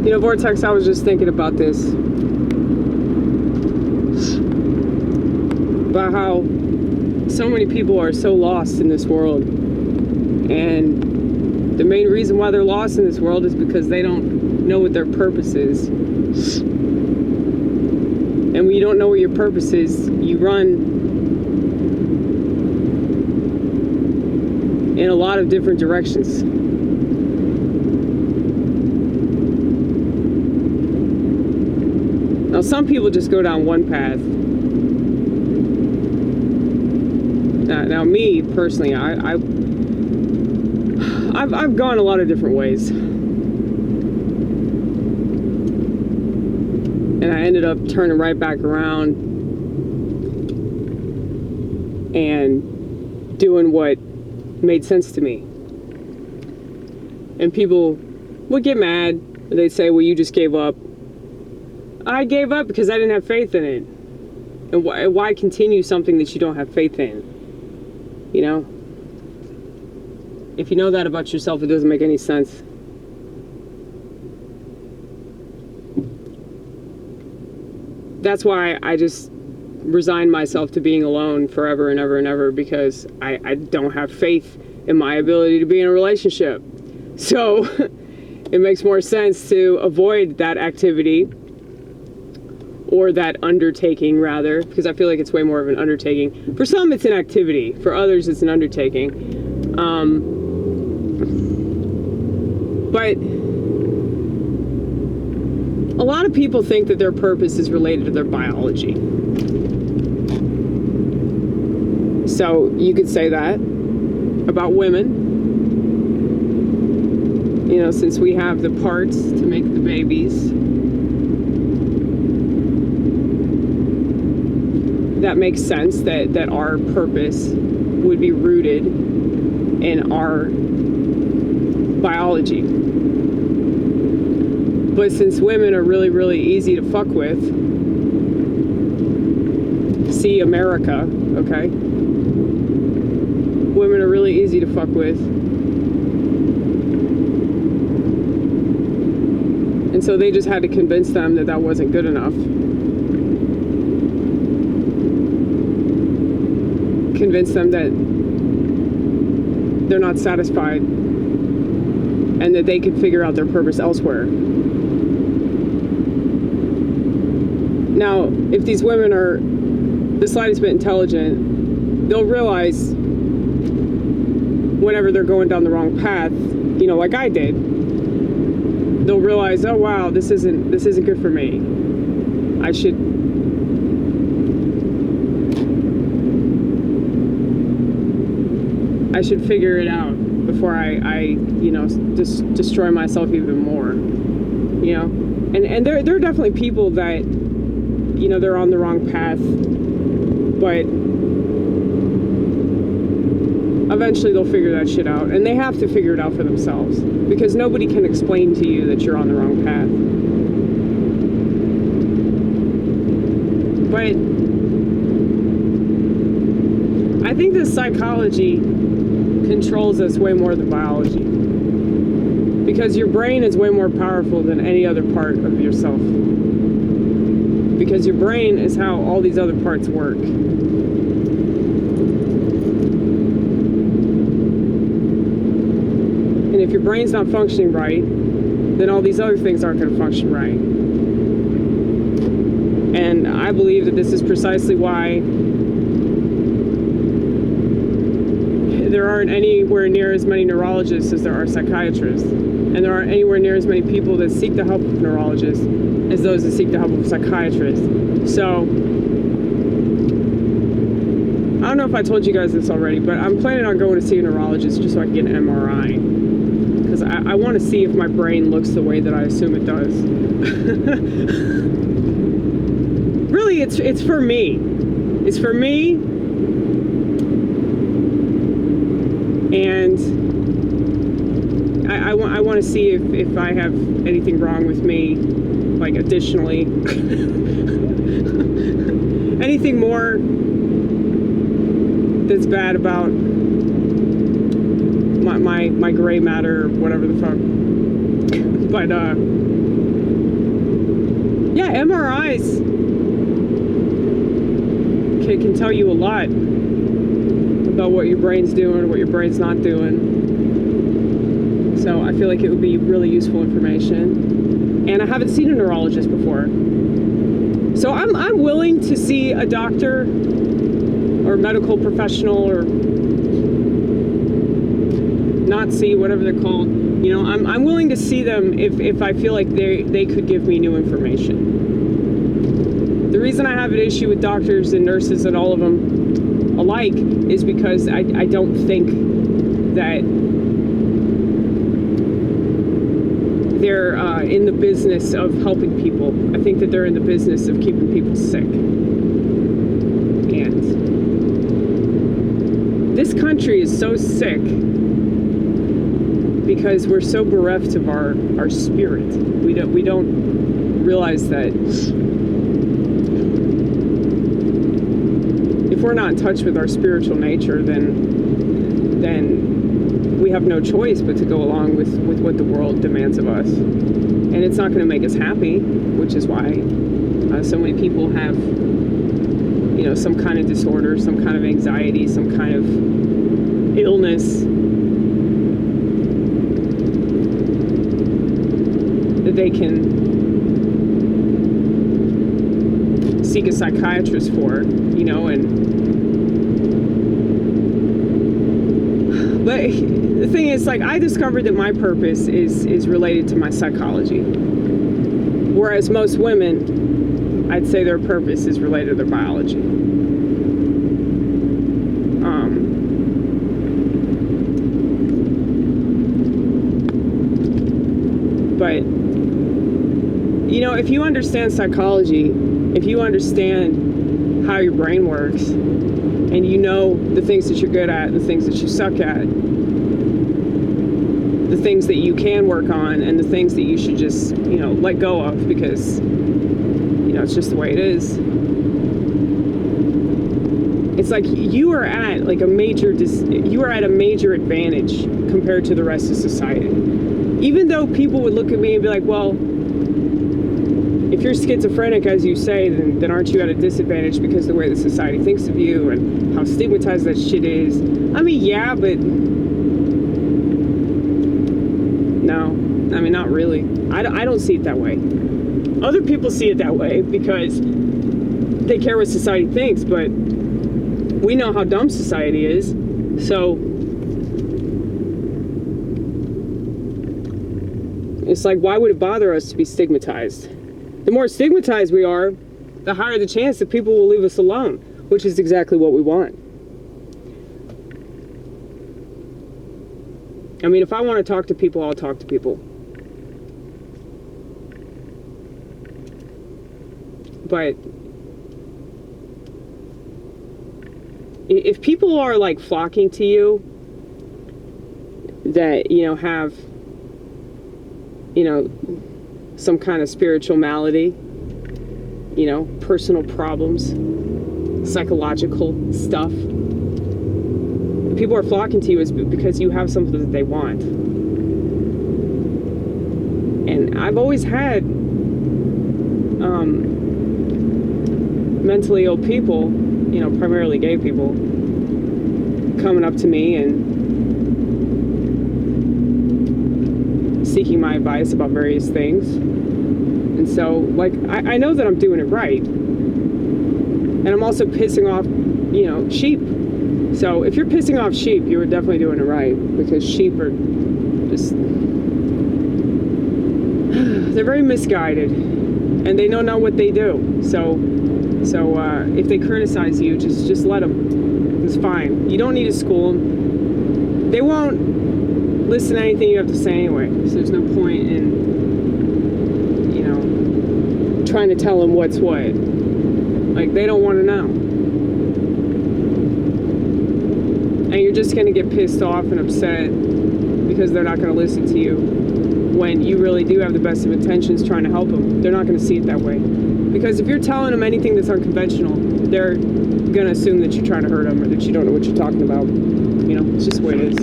You know, Vortex, I was just thinking about this. About how so many people are so lost in this world. And the main reason why they're lost in this world is because they don't know what their purpose is. And when you don't know what your purpose is, you run in a lot of different directions. Now, some people just go down one path. Now me personally, I've gone a lot of different ways, and I ended up turning right back around and doing what made sense to me. And people would get mad. They'd say, well, you just gave up. I gave up because I didn't have faith in it. And why continue something that you don't have faith in? You know? If you know that about yourself, it doesn't make any sense. That's why I just resigned myself to being alone forever and ever and ever, because I don't have faith in my ability to be in a relationship. So it makes more sense to avoid that activity, or that undertaking rather, because I feel like it's way more of an undertaking. For some it's an activity, for others it's an undertaking. But a lot of people think that their purpose is related to their biology. So you could say that about women. You know, since we have the parts to make the babies, that makes sense that our purpose would be rooted in our biology. But since women are really, really easy to fuck with, see America, okay? Women are really easy to fuck with. And so they just had to convince them that that wasn't good enough. Convince them that they're not satisfied and that they could figure out their purpose elsewhere. Now, if these women are the slightest bit intelligent, they'll realize whenever they're going down the wrong path, you know, like I did, they'll realize, oh wow, this isn't good for me. I should figure it out before I you know, just destroy myself even more. You know, and there are definitely people that, you know, they're on the wrong path, but eventually they'll figure that shit out, and they have to figure it out for themselves, because nobody can explain to you that you're on the wrong path. But I think that psychology controls us way more than biology, because your brain is way more powerful than any other part of yourself, because your brain is how all these other parts work. And if your brain's not functioning right, then all these other things aren't going to function right. And I believe that this is precisely why there aren't anywhere near as many neurologists as there are psychiatrists. And there aren't anywhere near as many people that seek the help of neurologists as those that seek the help of psychiatrists. So, I don't know if I told you guys this already, but I'm planning on going to see a neurologist just so I can get an MRI. Because I want to see if my brain looks the way that I assume it does. Really, it's for me. It's for me. And I want to see if I have anything wrong with me, like additionally. Anything more that's bad about my gray matter, or whatever the fuck. But Yeah, MRIs can tell you a lot about what your brain's doing, what your brain's not doing. So I feel like it would be really useful information. And I haven't seen a neurologist before. So I'm willing to see a doctor or medical professional, or not see, whatever they're called. You know, I'm willing to see them if I feel like they could give me new information. The reason I have an issue with doctors and nurses and all of them alike is because I don't think that they're in the business of helping people. I think that they're in the business of keeping people sick. And this country is so sick because we're so bereft of our spirit. We don't realize that if we're not in touch with our spiritual nature, then we have no choice but to go along with what the world demands of us. And it's not going to make us happy, which is why so many people have, you know, some kind of disorder, some kind of anxiety, some kind of illness that they can seek a psychiatrist for, you know, but the thing is, like, I discovered that my purpose is related to my psychology. Whereas most women, I'd say their purpose is related to their biology. But, you know, if you understand psychology, if you understand how your brain works, and you know the things that you're good at, the things that you suck at, the things that you can work on, and the things that you should just, you know, let go of because, you know, it's just the way it is. It's like you are at like a major advantage compared to the rest of society. Even though people would look at me and be like, well, if you're schizophrenic, as you say, then aren't you at a disadvantage because of the way the society thinks of you and how stigmatized that shit is? I mean, yeah, but no. I mean, not really. I don't see it that way. Other people see it that way because they care what society thinks, but we know how dumb society is. So it's like, why would it bother us to be stigmatized? The more stigmatized we are, the higher the chance that people will leave us alone, which is exactly what we want. I mean, if I want to talk to people, I'll talk to people. But if people are like flocking to you that, you know, have, you know, some kind of spiritual malady, you know, personal problems, psychological stuff. If people are flocking to you is because you have something that they want. And I've always had mentally ill people, you know, primarily gay people, coming up to me and seeking my advice about various things. And so, like, I know that I'm doing it right. And I'm also pissing off, you know, sheep. So if you're pissing off sheep, you are definitely doing it right, because sheep are just, they're very misguided and they don't know what they do. So if they criticize you, just let them. It's fine. You don't need to school them. They won't listen to anything you have to say anyway. So there's no point in, you know, trying to tell them what's what. Like, they don't want to know. And you're just going to get pissed off and upset because they're not going to listen to you when you really do have the best of intentions trying to help them. They're not going to see it that way. Because if you're telling them anything that's unconventional, they're going to assume that you're trying to hurt them or that you don't know what you're talking about. You know, it's just the way it is.